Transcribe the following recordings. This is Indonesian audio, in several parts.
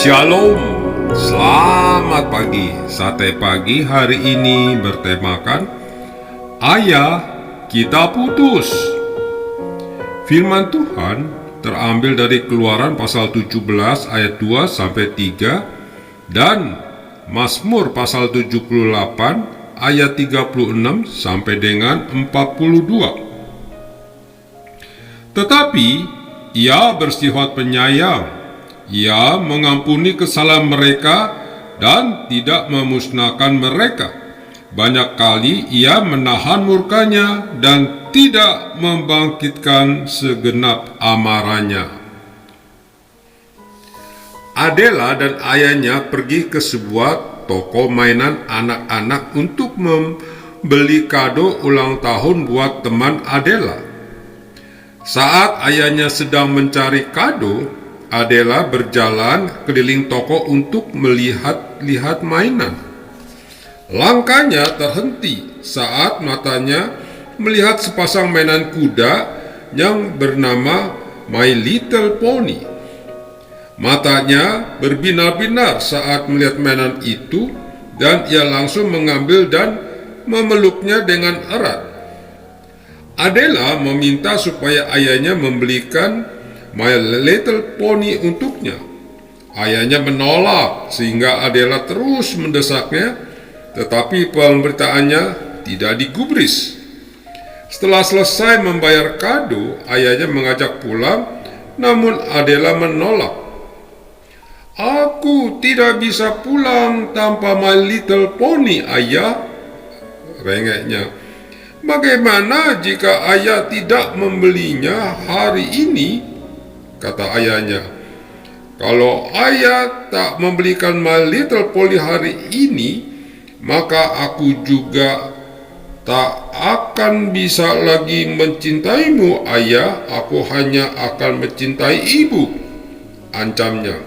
Shalom, selamat pagi. Sate pagi hari ini bertemakan Ayah, kita putus. Firman Tuhan terambil dari Keluaran pasal 17 ayat 2 sampai 3 dan Mazmur pasal 78 ayat 36 sampai dengan 42. Tetapi Ia bersifat penyayang. Ia mengampuni kesalahan mereka dan tidak memusnahkan mereka. Banyak kali Ia menahan murkanya dan tidak membangkitkan segenap amarahnya. Adela dan ayahnya pergi ke sebuah toko mainan anak-anak untuk membeli kado ulang tahun buat teman Adela. Saat ayahnya sedang mencari kado, Adela berjalan keliling toko untuk melihat-lihat mainan. Langkahnya terhenti saat matanya melihat sepasang mainan kuda yang bernama My Little Pony. Matanya berbinar-binar saat melihat mainan itu dan ia langsung mengambil dan memeluknya dengan erat. Adela meminta supaya ayahnya membelikan My Little Pony untuknya. Ayahnya menolak sehingga Adela terus mendesaknya, tetapi pemberitaannya tidak digubris. Setelah selesai membayar kado, ayahnya mengajak pulang, namun Adela menolak. "Aku tidak bisa pulang tanpa My Little Pony, ayah," rengeknya. "Bagaimana jika ayah tidak membelinya hari ini?" kata ayahnya. "Kalau ayah tak membelikan My Little Pony hari ini, maka aku juga tak akan bisa lagi mencintaimu, ayah. Aku hanya akan mencintai ibu," ancamnya.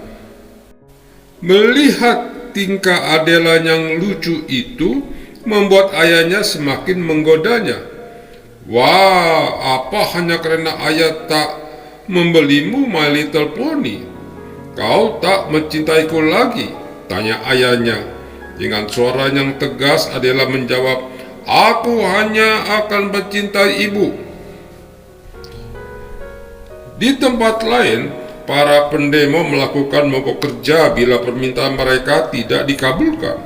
Melihat tingkah Adela yang lucu itu membuat ayahnya semakin menggodanya. "Wah, apa hanya karena ayah tak membelimu My Little Pony? Kau tak mencintaiku lagi?" tanya ayahnya. Dengan suara yang tegas, Adela menjawab, "Aku hanya akan mencintai ibu." Di tempat lain, para pendemo melakukan mogok kerja bila permintaan mereka tidak dikabulkan,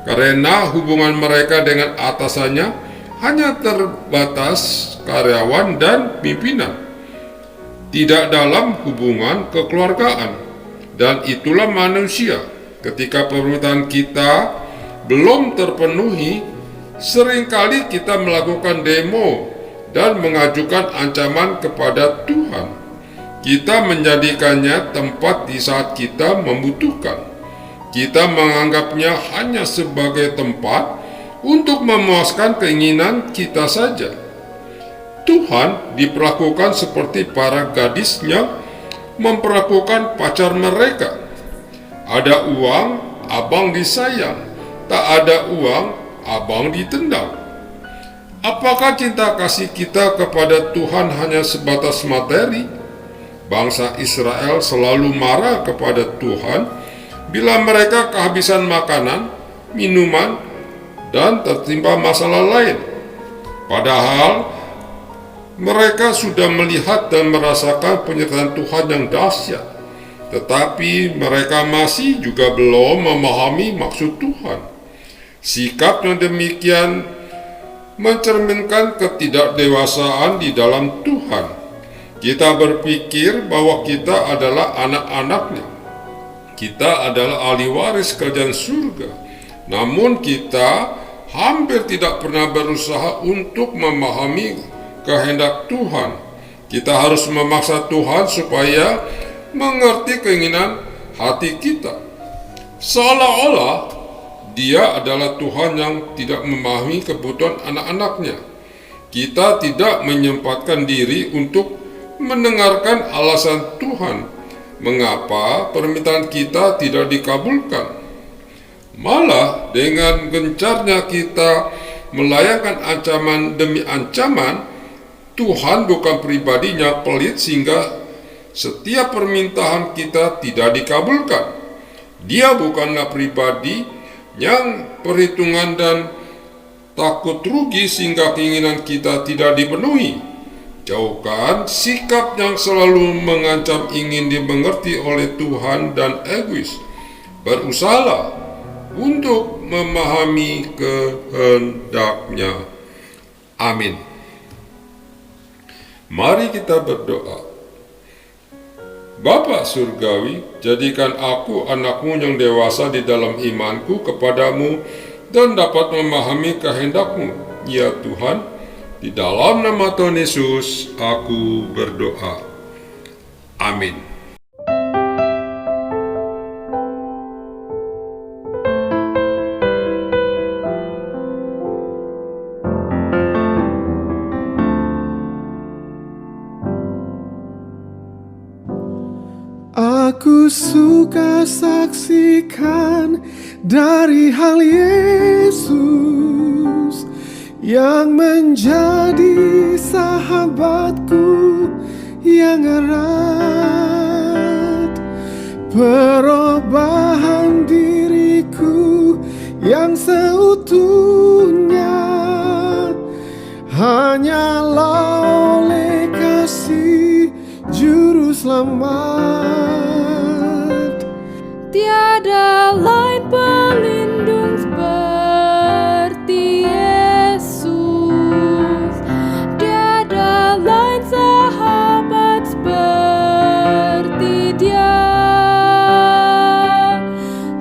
karena hubungan mereka dengan atasannya hanya terbatas karyawan dan pimpinan, tidak dalam hubungan kekeluargaan. Dan itulah manusia. Ketika permintaan kita belum terpenuhi, seringkali kita melakukan demo dan mengajukan ancaman kepada Tuhan. Kita menjadikannya tempat di saat kita membutuhkan. Kita menganggapnya hanya sebagai tempat untuk memuaskan keinginan kita saja. Tuhan diperlakukan seperti para gadis yang memperlakukan pacar mereka. Ada uang, abang disayang. Tak ada uang, abang ditendang. Apakah cinta kasih kita kepada Tuhan hanya sebatas materi? Bangsa Israel selalu marah kepada Tuhan bila mereka kehabisan makanan, minuman, dan tertimpa masalah lain. Padahal mereka sudah melihat dan merasakan penyertaan Tuhan yang dahsyat, tetapi mereka masih juga belum memahami maksud Tuhan. Sikap yang demikian mencerminkan ketidakdewasaan di dalam Tuhan. Kita berpikir bahwa kita adalah anak-anaknya. Kita adalah ahli waris kerajaan surga. Namun kita hampir tidak pernah berusaha untuk memahami kehendak Tuhan. Kita harus memaksa Tuhan supaya mengerti keinginan hati kita, seolah-olah Dia adalah Tuhan yang tidak memahami kebutuhan anak-anaknya. Kita tidak menyempatkan diri untuk mendengarkan alasan Tuhan mengapa permintaan kita tidak dikabulkan. Malah dengan gencarnya kita melayangkan ancaman demi ancaman. Tuhan bukan pribadinya pelit sehingga setiap permintaan kita tidak dikabulkan. Dia bukanlah pribadi yang perhitungan dan takut rugi sehingga keinginan kita tidak dipenuhi. Jauhkan sikap yang selalu mengancam ingin dimengerti oleh Tuhan dan egois. Berusahalah untuk memahami kehendak-Nya. Amin. Mari kita berdoa. Bapa Surgawi, jadikan aku anak-Mu yang dewasa di dalam imanku kepadamu dan dapat memahami kehendak-Mu. Ya Tuhan, di dalam nama Tuhan Yesus aku berdoa. Amin. Aku suka saksikan dari hal Yesus yang menjadi sahabatku yang erat, perubahan diriku yang seutuhnya hanyalah oleh kasih Juru Selamat. Tiada lain pelindung seperti Yesus, tiada lain sahabat seperti Dia,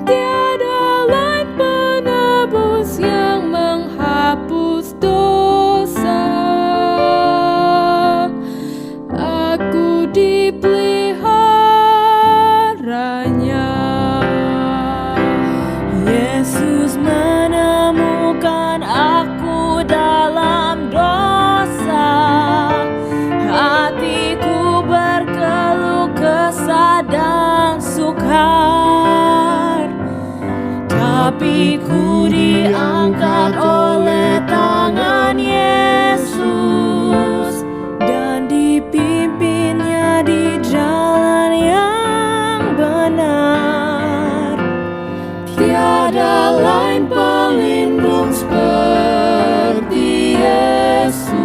tiada lain penebus yang menghapus dosa. Aku dipeliharanya. Yesus menemukan aku dalam dosa. Hatiku berkeluh kesah dan sukar, tapi ku diangkat oleh tangan Yesus dan dipimpinnya di jalan yang benar. Tiada lain pelindung seperti Yesus,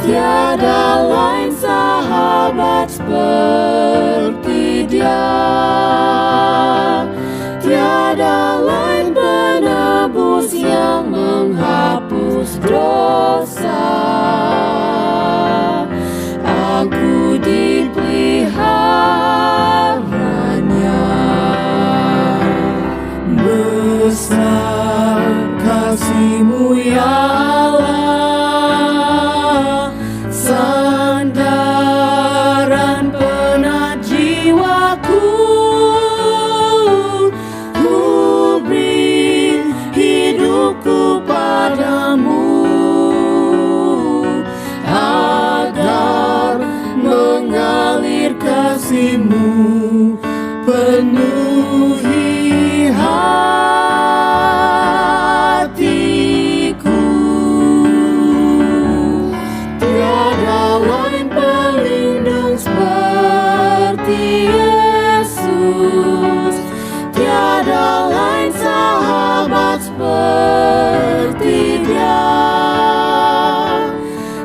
tiada lain sahabat seperti Dia, tiada lain penebus yang menghapus dosa. Aku dipeliharanya. Besar kasih-Mu ya Allah, sandaran penat jiwaku. Ku beri hidupku padamu agar mengalir kasih-Mu penuhi hatiku. Tiada lain pelindung seperti Yesus, tiada lain sahabat seperti Dia,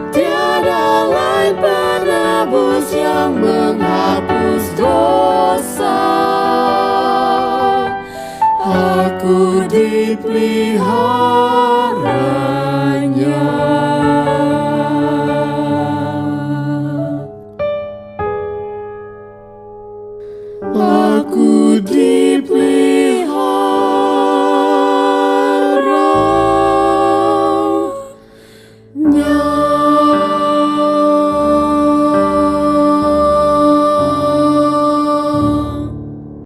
tiada lain penebus yang menghapus dosa. Aku dipeliharanya. Aku